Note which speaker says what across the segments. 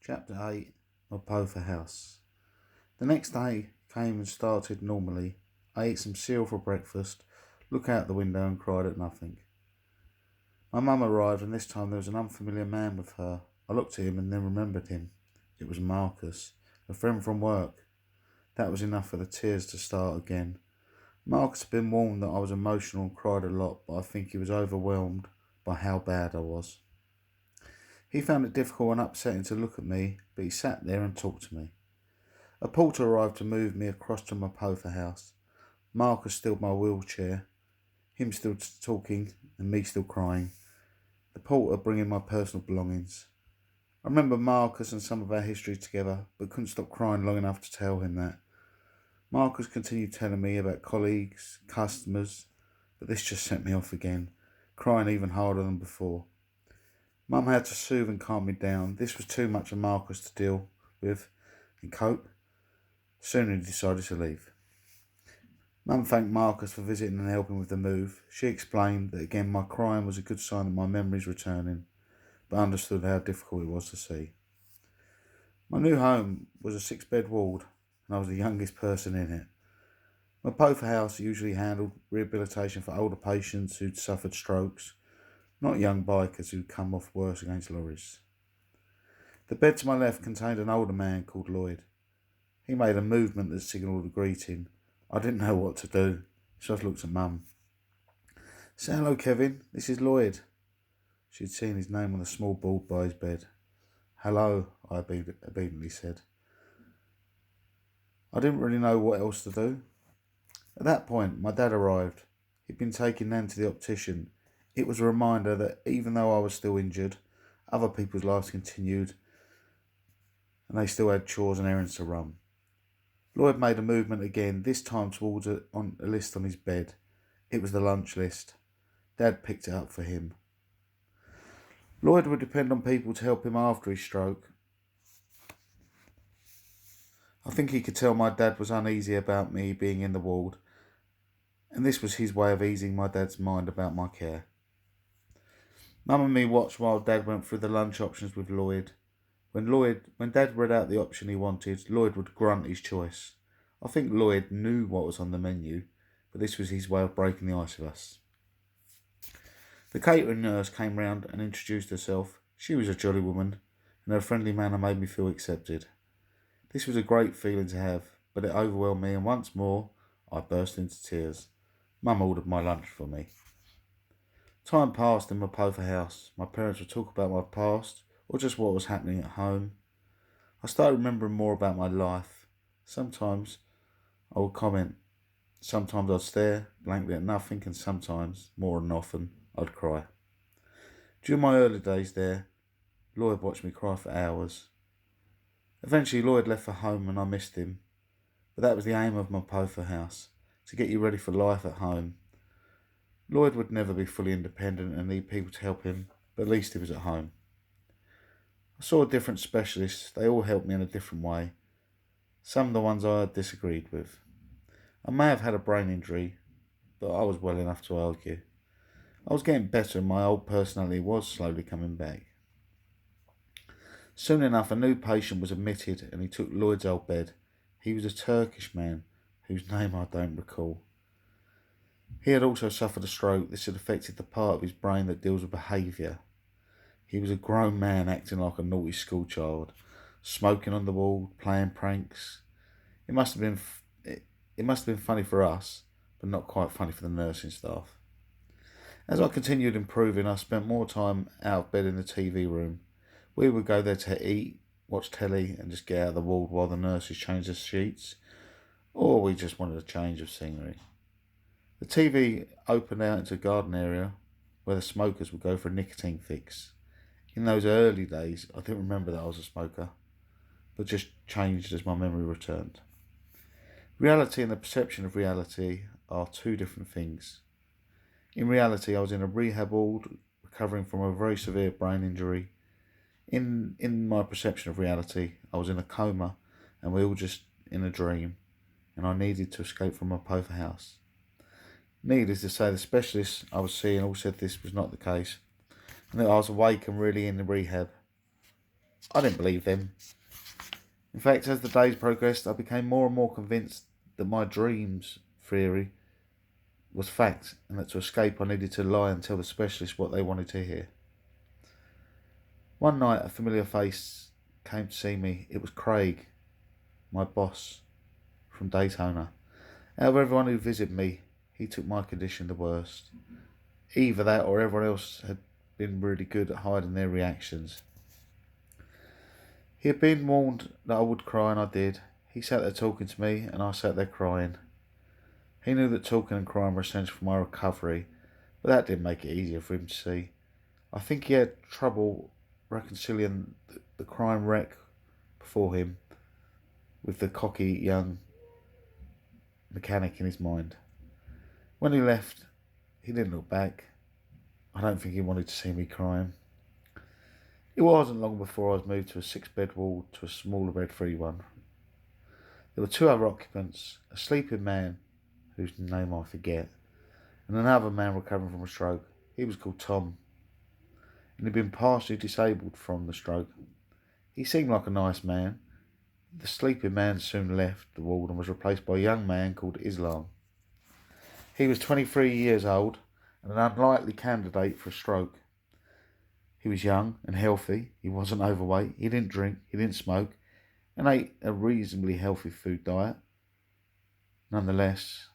Speaker 1: Chapter 8. Mapother House. The next day came and started normally. I ate some cereal for breakfast, looked out the window and cried at nothing. My mum arrived, and this time there was an unfamiliar man with her. I looked at him and then remembered him. It was Marcus, a friend from work. That was enough for the tears to start again. Marcus had been warned that I was emotional and cried a lot, but I think he was overwhelmed by how bad I was. He found it difficult and upsetting to look at me, but he sat there and talked to me. A porter arrived to move me across to Mapother House. Marcus stilled my wheelchair, him still talking and me still crying. The porter bringing my personal belongings. I remember Marcus and some of our history together, but couldn't stop crying long enough to tell him that. Marcus continued telling me about colleagues, customers, but this just sent me off again, crying even harder than before. Mum had to soothe and calm me down. This was too much of Marcus to deal with and cope. Soon he decided to leave. Mum thanked Marcus for visiting and helping with the move. She explained that again my crying was a good sign that my memory's returning, but understood how difficult it was to see. My new home was a 6-bed ward, and I was the youngest person in it. Mapother House usually handled rehabilitation for older patients who'd suffered strokes, not young bikers who'd come off worse against lorries. The bed to my left contained an older man called Lloyd. He made a movement that signalled a greeting. I didn't know what to do, so I looked at Mum. "Say hello, Kevin. This is Lloyd." She had seen his name on the small board by his bed. "Hello," I obediently said. I didn't really know what else to do. At that point, my dad arrived. He'd been taking Nan to the optician. It was a reminder that even though I was still injured, other people's lives continued, and they still had chores and errands to run. Lloyd made a movement again, this time towards a list on his bed. It was the lunch list. Dad picked it up for him. Lloyd would depend on people to help him after his stroke. I think he could tell my dad was uneasy about me being in the ward, and this was his way of easing my dad's mind about my care. Mum and me watched while Dad went through the lunch options with Lloyd. When Dad read out the option he wanted, Lloyd would grunt his choice. I think Lloyd knew what was on the menu, but this was his way of breaking the ice with us. The catering nurse came round and introduced herself. She was a jolly woman, and her friendly manner made me feel accepted. This was a great feeling to have, but it overwhelmed me, and once more I burst into tears. Mum ordered my lunch for me. Time passed in Mapother House. My parents would talk about my past, or just what was happening at home. I started remembering more about my life. Sometimes I would comment. Sometimes I'd stare blankly at nothing, and sometimes, more than often, I'd cry. During my early days there, Lloyd watched me cry for hours. Eventually Lloyd left for home and I missed him. But that was the aim of Mapother House, to get you ready for life at home. Lloyd would never be fully independent and need people to help him, but at least he was at home. I saw different specialists. They all helped me in a different way. Some of the ones I disagreed with. I may have had a brain injury, but I was well enough to argue. I was getting better and my old personality was slowly coming back. Soon enough, a new patient was admitted and he took Lloyd's old bed. He was a Turkish man, whose name I don't recall. He had also suffered a stroke. This had affected the part of his brain that deals with behaviour. He was a grown man acting like a naughty schoolchild, smoking on the wall, playing pranks. It must have been funny for us, but not quite funny for the nursing staff. As I continued improving, I spent more time out of bed in the TV room. We would go there to eat, watch telly, and just get out of the ward while the nurses changed the sheets, or we just wanted a change of scenery. The TV opened out into a garden area where the smokers would go for a nicotine fix. In those early days, I didn't remember that I was a smoker, but just changed as my memory returned. Reality and the perception of reality are two different things. In reality, I was in a rehab ward, recovering from a very severe brain injury. In my perception of reality, I was in a coma, and we were just in a dream, and I needed to escape from Mapother House. Needless to say, the specialists I was seeing all said this was not the case, and that I was awake and really in the rehab. I didn't believe them. In fact, as the days progressed, I became more and more convinced that my dreams theory was fact, and that to escape I needed to lie and tell the specialist what they wanted to hear. One night, a familiar face came to see me. It was Craig, my boss from Daytona. Out of everyone who visited me, he took my condition the worst. Either that or everyone else had been really good at hiding their reactions. He had been warned that I would cry, and I did. He sat there talking to me, and I sat there crying. He knew that talking and crying were essential for my recovery, but that didn't make it easier for him to see. I think he had trouble reconciling the crime wreck before him with the cocky young mechanic in his mind. When he left, he didn't look back. I don't think he wanted to see me crying. It wasn't long before I was moved to a 6-bed ward to a smaller bed-free one. There were 2 other occupants, a sleeping man, whose name I forget, and another man recovering from a stroke. He was called Tom, and he'd been partially disabled from the stroke. He seemed like a nice man. The sleeping man soon left the ward and was replaced by a young man called Islam. He was 23 years old and an unlikely candidate for a stroke. He was young and healthy. He wasn't overweight. He didn't drink. He didn't smoke, and ate a reasonably healthy food diet. Nonetheless,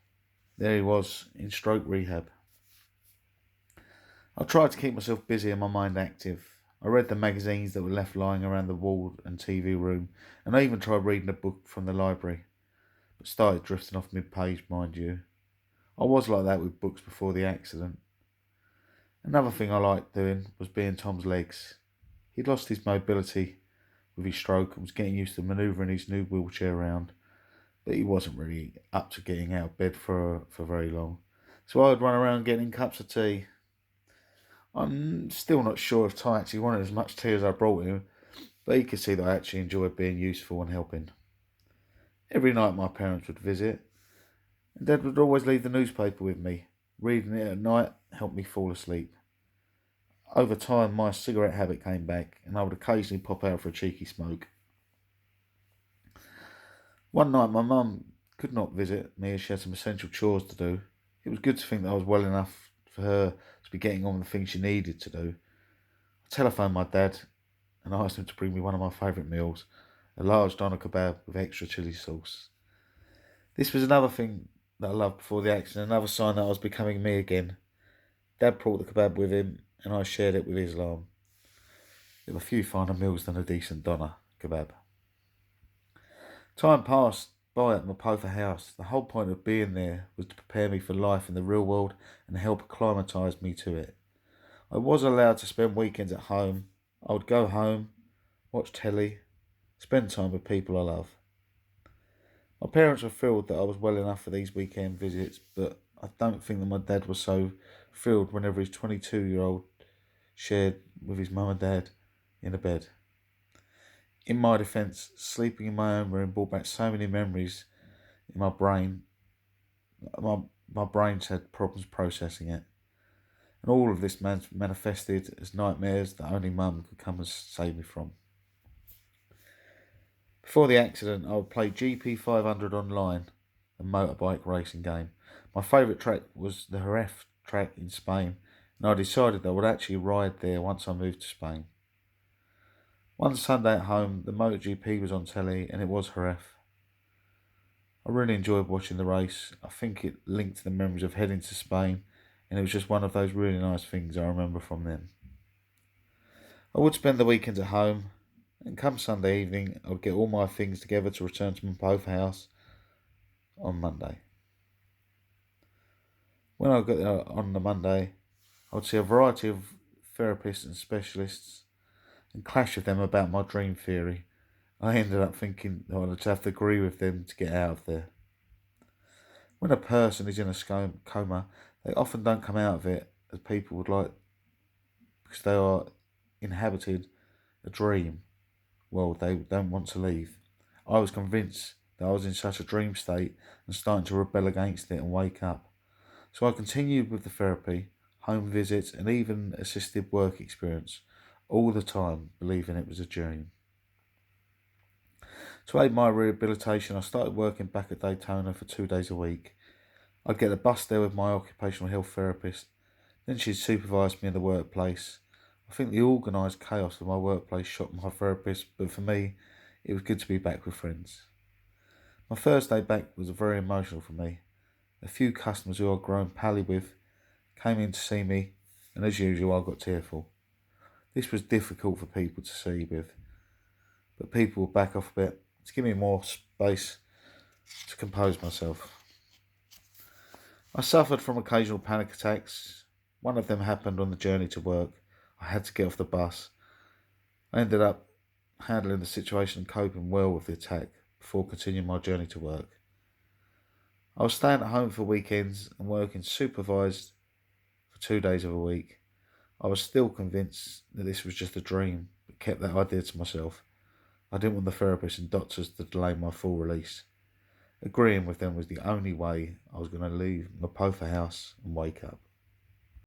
Speaker 1: there he was in stroke rehab. I tried to keep myself busy and my mind active. I read the magazines that were left lying around the wall and TV room, and I even tried reading a book from the library, but started drifting off mid-page, mind you. I was like that with books before the accident. Another thing I liked doing was being Tom's legs. He'd lost his mobility with his stroke and was getting used to manoeuvring his new wheelchair around, but he wasn't really up to getting out of bed for very long. So I'd run around getting cups of tea. I'm still not sure if Ty actually wanted as much tea as I brought him, but he could see that I actually enjoyed being useful and helping. Every night my parents would visit, and Dad would always leave the newspaper with me. Reading it at night helped me fall asleep. Over time, my cigarette habit came back, and I would occasionally pop out for a cheeky smoke. One night, my mum could not visit me as she had some essential chores to do. It was good to think that I was well enough for her to be getting on with the things she needed to do. I telephoned my dad and asked him to bring me one of my favourite meals, a large doner kebab with extra chilli sauce. This was another thing that I loved before the accident, another sign that I was becoming me again. Dad brought the kebab with him, and I shared it with Islam. There were few finer meals than a decent doner kebab. Time passed by at Mapother house. The whole point of being there was to prepare me for life in the real world and help acclimatise me to it. I was allowed to spend weekends at home. I would go home, watch telly, spend time with people I love. My parents were thrilled that I was well enough for these weekend visits, but I don't think that my dad was so thrilled whenever his 22-year-old shared with his mum and dad in a bed. In my defence, sleeping in my own room brought back so many memories in my brain. My brain's had problems processing it. And all of this manifested as nightmares that only mum could come and save me from. Before the accident, I would play GP 500 online, a motorbike racing game. My favourite track was the Jerez track in Spain, and I decided that I would actually ride there once I moved to Spain. One Sunday at home, the MotoGP was on telly, and it was Jerez. I really enjoyed watching the race. I think it linked to the memories of heading to Spain, and it was just one of those really nice things I remember from then. I would spend the weekends at home, and come Sunday evening, I would get all my things together to return to Mapother house on Monday. When I got there on the Monday, I would see a variety of therapists and specialists and clash with them about my dream theory. I ended up thinking that I'd have to agree with them to get out of there. When a person is in a coma, they often don't come out of it as people would like, because they are inhabited a dream. Well, they don't want to leave. I was convinced that I was in such a dream state and starting to rebel against it and wake up. So I continued with the therapy, home visits, and even assisted work experience, all the time believing it was a dream. To aid my rehabilitation, I started working back at Daytona for 2 days a week. I'd get the bus there with my occupational health therapist. Then she'd supervise me in the workplace. I think the organised chaos of my workplace shocked my therapist, but for me, it was good to be back with friends. My first day back was very emotional for me. A few customers who I'd grown pally with came in to see me, and as usual, I got tearful. This was difficult for people to see with, but people would back off a bit to give me more space to compose myself. I suffered from occasional panic attacks. One of them happened on the journey to work. I had to get off the bus. I ended up handling the situation and coping well with the attack before continuing my journey to work. I was staying at home for weekends and working supervised for 2 days of a week. I was still convinced that this was just a dream, but kept that idea to myself. I didn't want the therapist and doctors to delay my full release. Agreeing with them was the only way I was going to leave Mapother house and wake up.